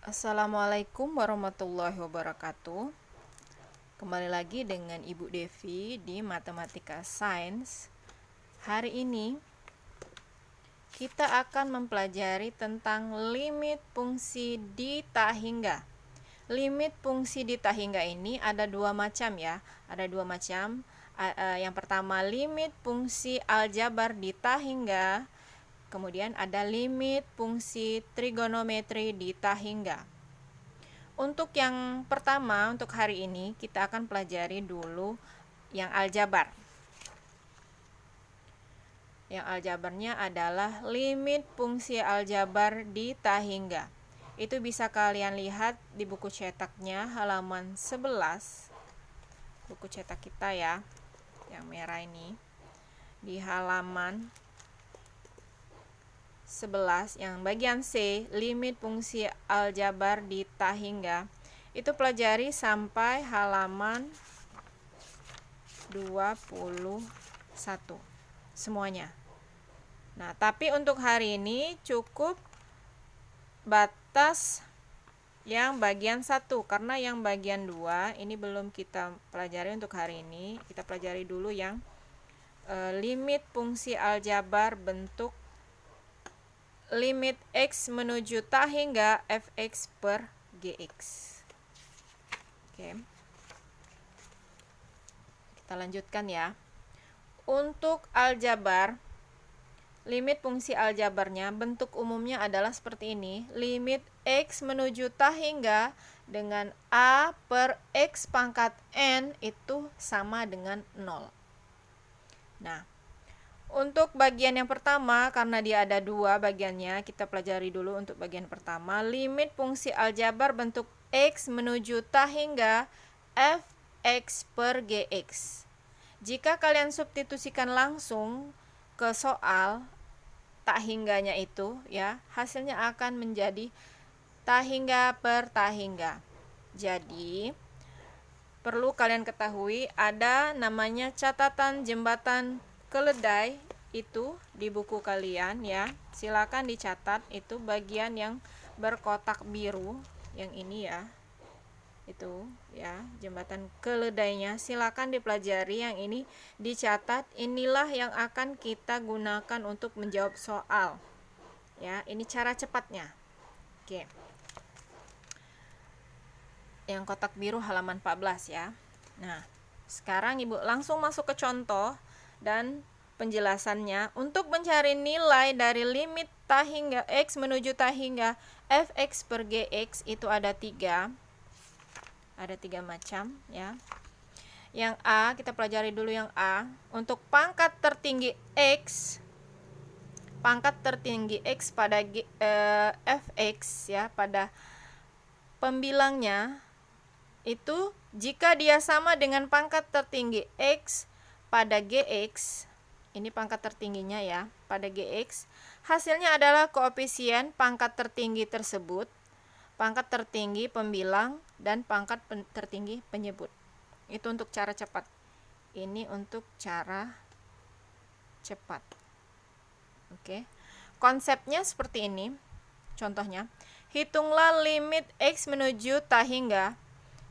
Assalamualaikum warahmatullahi wabarakatuh. Kembali lagi dengan Ibu Devi di Matematika Sains. Hari ini kita akan mempelajari tentang limit fungsi di tak hingga. Limit fungsi di tak hingga ini ada dua macam ya. Ada dua macam. Yang pertama limit fungsi aljabar di tak hingga. Kemudian ada limit fungsi trigonometri di tak hingga. Untuk yang pertama, untuk hari ini kita akan pelajari dulu yang aljabar. Yang aljabarnya adalah limit fungsi aljabar di tak hingga. Itu bisa kalian lihat di buku cetaknya halaman 11. Buku cetak kita ya, yang merah ini. Di halaman 11 yang bagian C, limit fungsi aljabar di tak hingga, itu pelajari sampai halaman 21 semuanya. Nah, tapi untuk hari ini cukup batas yang bagian 1 karena yang bagian 2 ini belum kita pelajari untuk hari ini. Kita pelajari dulu yang limit fungsi aljabar bentuk limit x menuju tak hingga fx per gx. Oke. Kita lanjutkan ya. Untuk aljabar, limit fungsi aljabarnya bentuk umumnya adalah seperti ini. Limit x menuju tak hingga dengan a per x pangkat n itu sama dengan 0. Nah, untuk bagian yang pertama, karena dia ada dua bagiannya, kita pelajari dulu untuk bagian pertama. Limit fungsi aljabar bentuk x menuju tak hingga fx per gx. Jika kalian substitusikan langsung ke soal tak hingganya itu, ya, hasilnya akan menjadi tak hingga per tak hingga. Jadi, perlu kalian ketahui ada namanya catatan jembatan keledai itu di buku kalian ya. Silakan dicatat, itu bagian yang berkotak biru yang ini ya. Itu ya, jembatan keledainya silakan dipelajari, yang ini dicatat. Inilah yang akan kita gunakan untuk menjawab soal. Ya, ini cara cepatnya. Oke. Yang kotak biru halaman 14 ya. Nah, sekarang Ibu langsung masuk ke contoh dan penjelasannya. Untuk mencari nilai dari limit tak hingga x menuju tak hingga fx per gx itu ada tiga macam ya. Yang A, kita pelajari dulu yang A. Untuk pangkat tertinggi x pada fx ya, pada pembilangnya itu jika dia sama dengan pangkat tertinggi x pada gx, ini pangkat tertingginya ya, pada gx, hasilnya adalah koefisien pangkat tertinggi tersebut, pangkat tertinggi pembilang, dan pangkat tertinggi penyebut. Itu untuk cara cepat. Ini untuk cara cepat. Oke. Konsepnya seperti ini. Contohnya, hitunglah limit x menuju tak hingga.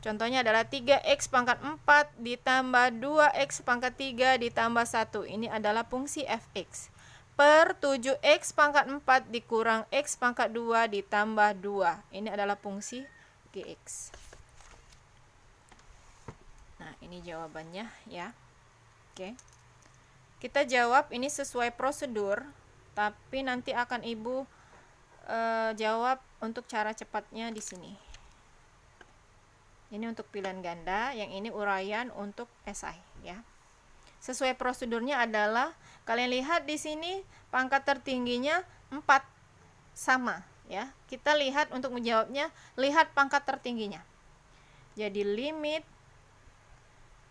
Contohnya adalah 3x pangkat 4 ditambah 2x pangkat 3 ditambah 1. Ini adalah fungsi fx. Per 7x pangkat 4 dikurang x pangkat 2 ditambah 2. Ini adalah fungsi gx. Nah, ini jawabannya ya. Oke. Kita jawab ini sesuai prosedur, tapi nanti akan Ibu jawab untuk cara cepatnya di sini. Ini untuk pilihan ganda, yang ini uraian untuk esai ya. Sesuai prosedurnya adalah kalian lihat di sini pangkat tertingginya 4 sama ya. Kita lihat untuk menjawabnya, lihat pangkat tertingginya. Jadi limit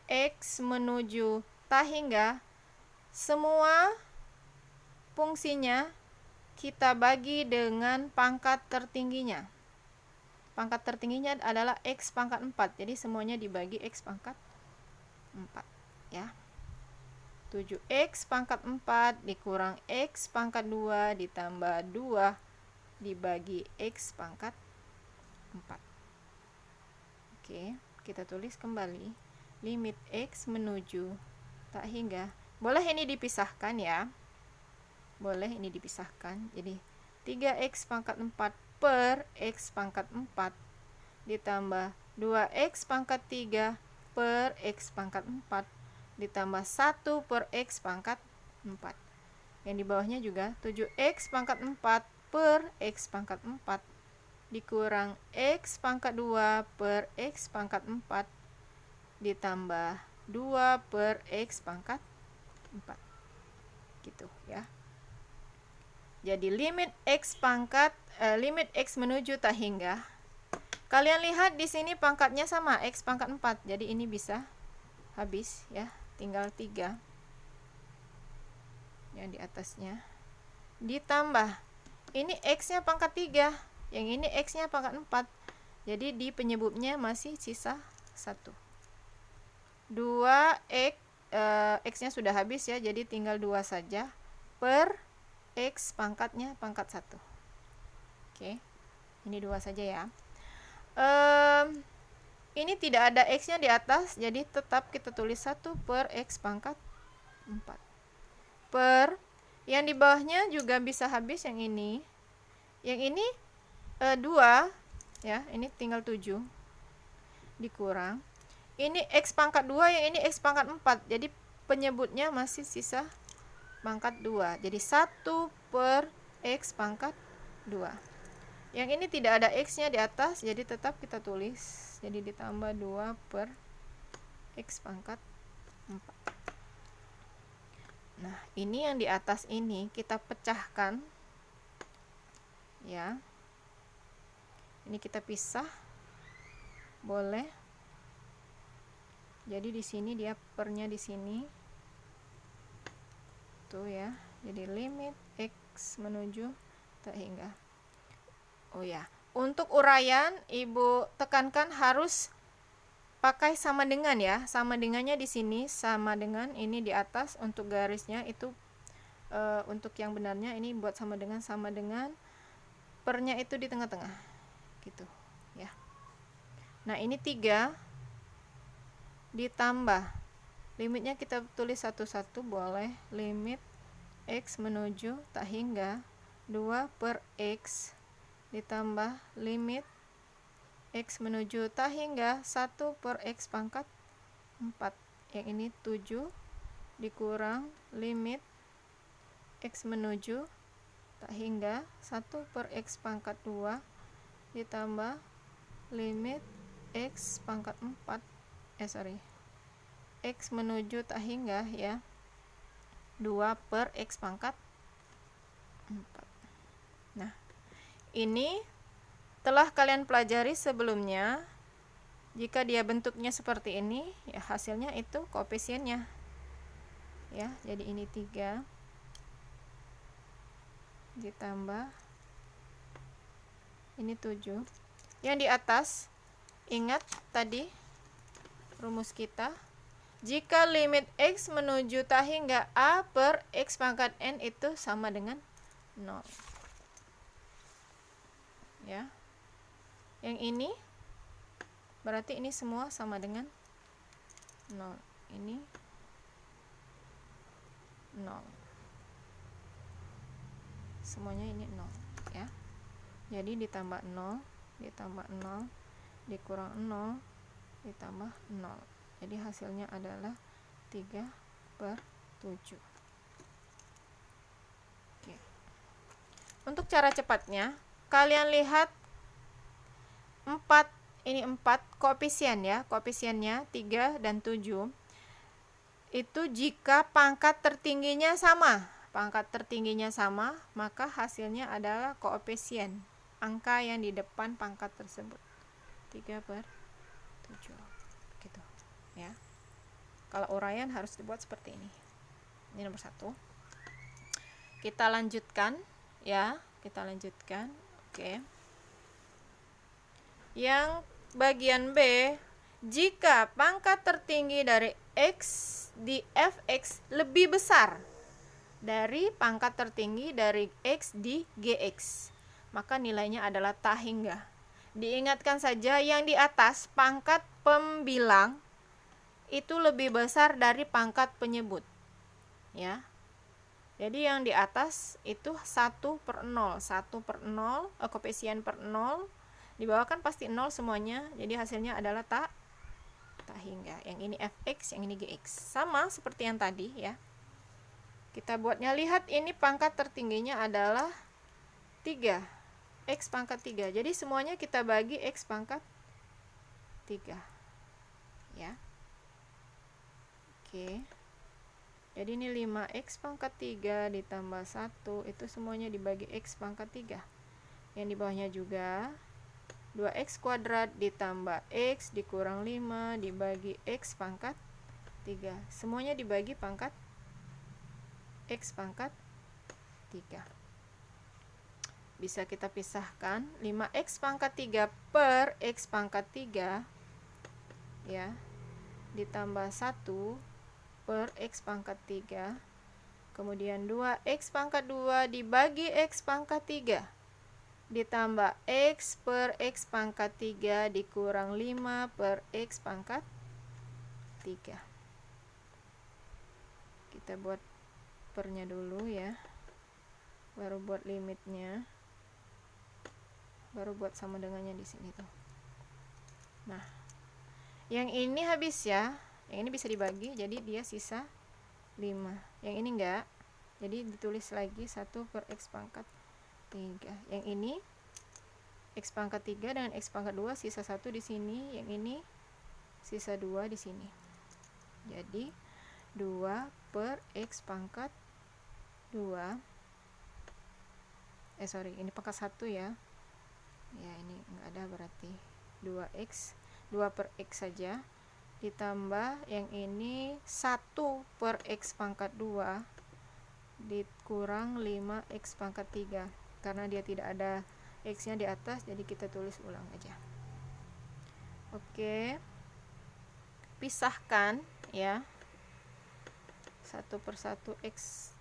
x menuju tak hingga, semua fungsinya kita bagi dengan pangkat tertingginya. Pangkat tertingginya adalah x pangkat 4. Jadi semuanya dibagi x pangkat 4 ya. 7x pangkat 4 dikurang x pangkat 2 ditambah 2 dibagi x pangkat 4. Oke, kita tulis kembali. Limit X menuju tak hingga. Boleh ini dipisahkan ya. Boleh ini dipisahkan. Jadi 3X pangkat 4 per X pangkat 4 ditambah 2X pangkat 3 per X pangkat 4 ditambah 1 per X pangkat 4. Yang di bawahnya juga 7X pangkat 4 per X pangkat 4 dikurang X pangkat 2 per X pangkat 4 ditambah 2 per X pangkat 4. Gitu ya. Jadi limit X menuju tak hingga. Kalian lihat di sini pangkatnya sama, X pangkat 4. Jadi ini bisa habis ya, tinggal 3 yang di atasnya. Ditambah ini X-nya pangkat 3, yang ini X-nya pangkat 4. Jadi di penyebutnya masih sisa 1. 2X, X-nya sudah habis ya, jadi tinggal 2 saja per X pangkatnya pangkat 1. Oke, ini 2 saja ya. Ini tidak ada X-nya di atas, jadi tetap kita tulis 1 per X pangkat 4. Per, yang di bawahnya juga bisa habis yang ini. Yang ini 2 ya, ini tinggal 7 dikurang. Ini X pangkat 2, yang ini X pangkat 4. Jadi penyebutnya masih sisa pangkat 2. Jadi 1 per X pangkat 2. Yang ini tidak ada X-nya di atas, jadi tetap kita tulis. Jadi ditambah 2 per X pangkat 4. Nah, ini yang di atas ini kita pecahkan. Ya. Ini kita pisah. Boleh. Jadi di sini dia pernya di sini. Tuh ya. Jadi limit X menuju tak hingga. Oh ya, untuk uraian Ibu tekankan harus pakai sama dengan ya. Sama dengannya di sini sama dengan ini di atas. Untuk garisnya itu untuk yang benarnya ini buat sama dengan pernya itu di tengah-tengah. Gitu ya. Nah, ini 3 ditambah limitnya kita tulis satu-satu boleh. Limit X menuju tak hingga 2 per X ditambah limit X menuju tak hingga 1 per X pangkat 4. Yang ini 7 dikurang limit X menuju tak hingga 1 per X pangkat 2 ditambah limit X pangkat 4 X menuju tak hingga ya 2 per X pangkat 4. Nah, ini telah kalian pelajari sebelumnya. Jika dia bentuknya seperti ini, ya hasilnya itu koefisiennya. Ya, jadi ini 3 ditambah ini 7. Yang di atas, ingat tadi rumus kita. Jika limit X menuju tak hingga A per X pangkat N itu sama dengan 0. Ya. Yang ini berarti ini semua sama dengan 0. Ini 0. Semuanya ini 0 ya. Jadi ditambah 0 dikurang 0 ditambah 0. Jadi hasilnya adalah 3 per 7. Oke. Untuk cara cepatnya, kalian lihat 4, ini 4 koefisien ya. Koefisiennya 3 dan 7. Itu jika pangkat tertingginya sama. Pangkat tertingginya sama, maka hasilnya adalah koefisien angka yang di depan pangkat tersebut. 3 per 7. Gitu. Ya. Kalau uraian harus dibuat seperti ini. Ini nomor 1. Kita lanjutkan ya, kita lanjutkan. Oke. Yang bagian B, jika pangkat tertinggi dari X di Fx lebih besar dari pangkat tertinggi dari X di Gx, maka nilainya adalah tak hingga. Diingatkan saja yang di atas pangkat pembilang itu lebih besar dari pangkat penyebut, ya. Jadi yang di atas itu 1/0, koefisien per 0, di bawah kan pasti 0 semuanya, jadi hasilnya adalah tak hingga. Yang ini fx, yang ini gx. Sama seperti yang tadi, ya. Kita buatnya, lihat ini pangkat tertingginya adalah 3, x pangkat 3. Jadi semuanya kita bagi x pangkat 3, ya. Oke. Jadi ini 5x pangkat 3 ditambah 1, itu semuanya dibagi x pangkat 3. Yang di bawahnya juga 2x kuadrat ditambah x dikurang 5 dibagi x pangkat 3. Semuanya dibagi pangkat x pangkat 3. Bisa kita pisahkan, 5x pangkat 3 per x pangkat 3, ya, ditambah 1 per x pangkat 3, kemudian 2x pangkat 2 dibagi x pangkat 3, ditambah x per x pangkat 3 dikurang 5 per x pangkat 3. Kita buat pernya dulu, ya, baru buat limitnya, baru buat sama dengannya di sini tuh. Nah, yang ini habis, ya. Yang ini bisa dibagi, jadi dia sisa 5. Yang ini enggak, jadi ditulis lagi 1 per x pangkat 3. Yang ini x pangkat 3 dengan x pangkat 2, sisa 1 di sini. Yang ini sisa 2 di sini. Jadi 2 per x pangkat 2. Ini pangkat 1, ya. Ya, ini enggak ada berarti. 2x, 2 per x saja. Ditambah yang ini 1 per x pangkat 2 dikurang 5x pangkat 3. Karena dia tidak ada x-nya di atas, jadi kita tulis ulang aja. Oke. Pisahkan, ya. 1 per 1 x.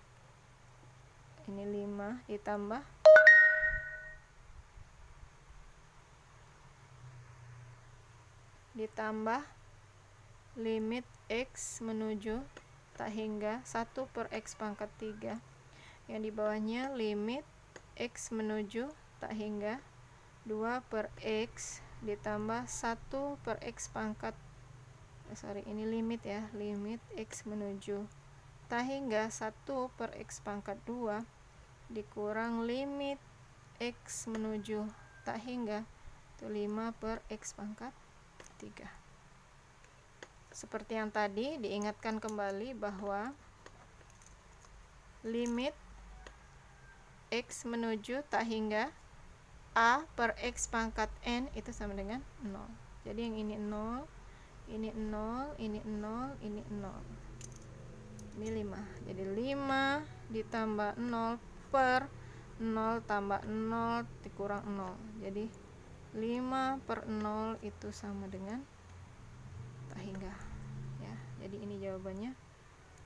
Ini 5 ditambah limit x menuju tak hingga 1 per x pangkat 3. Yang di bawahnya limit x menuju tak hingga 2 per x ditambah 1 per x pangkat ini limit, ya, limit x menuju tak hingga 1 per x pangkat 2 dikurang limit x menuju tak hingga 5 per x pangkat 3. Seperti yang tadi, diingatkan kembali bahwa limit x menuju tak hingga a per x pangkat n itu sama dengan 0. Jadi yang ini 0, ini 0, ini 0, ini 0. Ini 5. Jadi 5 ditambah 0 per 0 tambah 0 dikurang 0. Jadi 5 per 0 itu sama dengan tak hingga, ya. Jadi ini jawabannya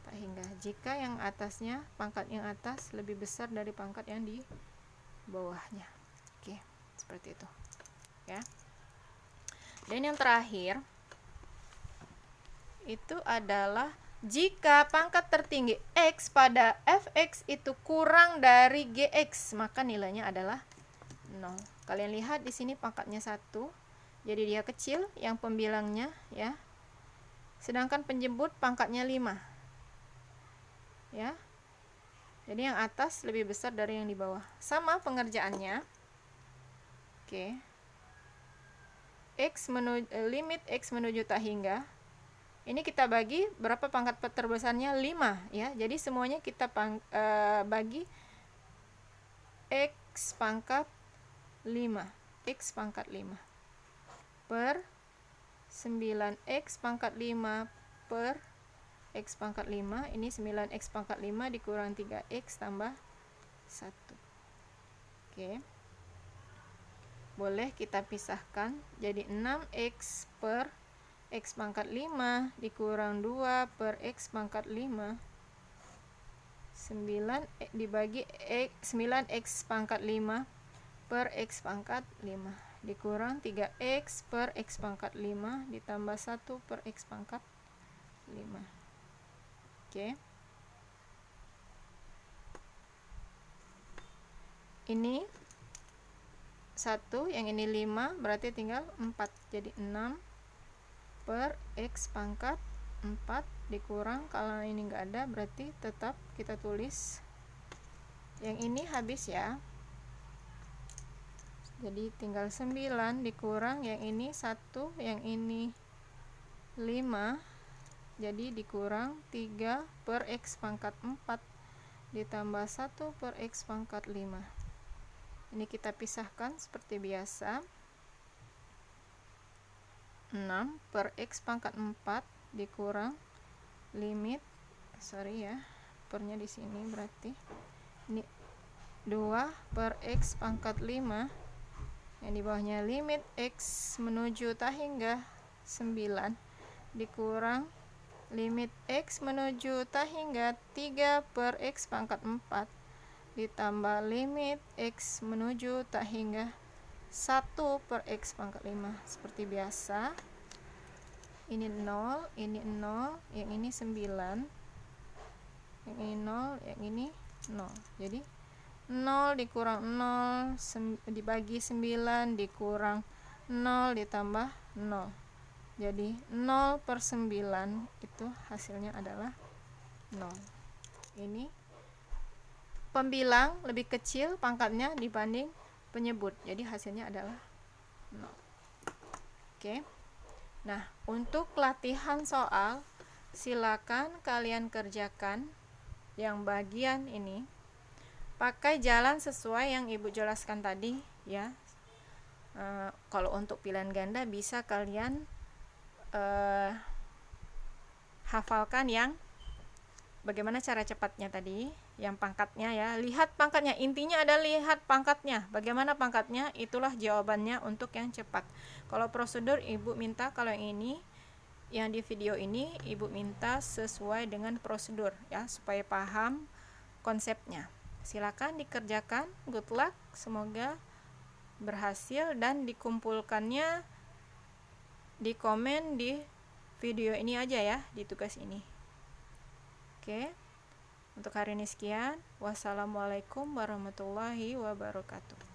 tak hingga jika yang atasnya, pangkat yang atas lebih besar dari pangkat yang di bawahnya. Oke, seperti itu, ya. Dan yang terakhir itu adalah jika pangkat tertinggi x pada fx itu kurang dari gx, maka nilainya adalah 0. Kalian lihat di sini pangkatnya 1, jadi dia kecil yang pembilangnya, ya. Sedangkan penjemput pangkatnya 5, ya. Jadi yang atas lebih besar dari yang di bawah. Sama pengerjaannya. Oke. Limit x menuju tak hingga. Ini kita bagi berapa pangkat terbesarnya? 5, ya. Jadi semuanya kita bagi x pangkat 5. X pangkat 5 per 9x pangkat 5 per x pangkat 5. Ini 9x pangkat 5 dikurang 3x tambah 1. Oke. Boleh kita pisahkan. Jadi 6x per x pangkat 5 dikurang 2 per x pangkat 5. 9 dibagi 9x pangkat 5 per x pangkat 5. dikurang 3x per x pangkat 5 ditambah 1 per x pangkat 5. Oke. Ini 1, yang ini 5, berarti tinggal 4. Jadi 6 per x pangkat 4 dikurang, kalau ini enggak ada berarti tetap kita tulis. Yang ini habis ya. Jadi tinggal 9 dikurang, yang ini 1, yang ini 5. Jadi dikurang 3 per x pangkat 4 ditambah 1 per x pangkat 5. Ini kita pisahkan seperti biasa. 6 per x pangkat 4 dikurang limit, pernya di sini berarti ini 2 per x pangkat 5, yang di bawahnya limit x menuju tak hingga 9 dikurang limit x menuju tak hingga 3 per x pangkat 4 ditambah limit x menuju tak hingga 1 per x pangkat 5. Seperti biasa, ini 0, ini 0, yang ini 9, yang ini 0, yang ini 0. Jadi 0 dikurang 0 dibagi 9 dikurang 0 ditambah 0. Jadi 0 per 9 itu hasilnya adalah 0. Ini pembilang lebih kecil pangkatnya dibanding penyebut, jadi hasilnya adalah 0. Oke. Nah, untuk latihan soal silakan kalian kerjakan yang bagian ini. Pakai jalan sesuai yang Ibu jelaskan tadi ya. Kalau untuk pilihan ganda bisa kalian hafalkan yang bagaimana cara cepatnya tadi, yang pangkatnya ya. Lihat pangkatnya, intinya ada lihat pangkatnya. Bagaimana pangkatnya, itulah jawabannya untuk yang cepat. Kalau prosedur Ibu minta, kalau yang ini, yang di video ini Ibu minta sesuai dengan prosedur ya, supaya paham konsepnya. Silakan dikerjakan, good luck, semoga berhasil dan dikumpulkannya di komen di video ini aja ya, di tugas ini. Oke, untuk hari ini sekian. Wassalamualaikum warahmatullahi wabarakatuh.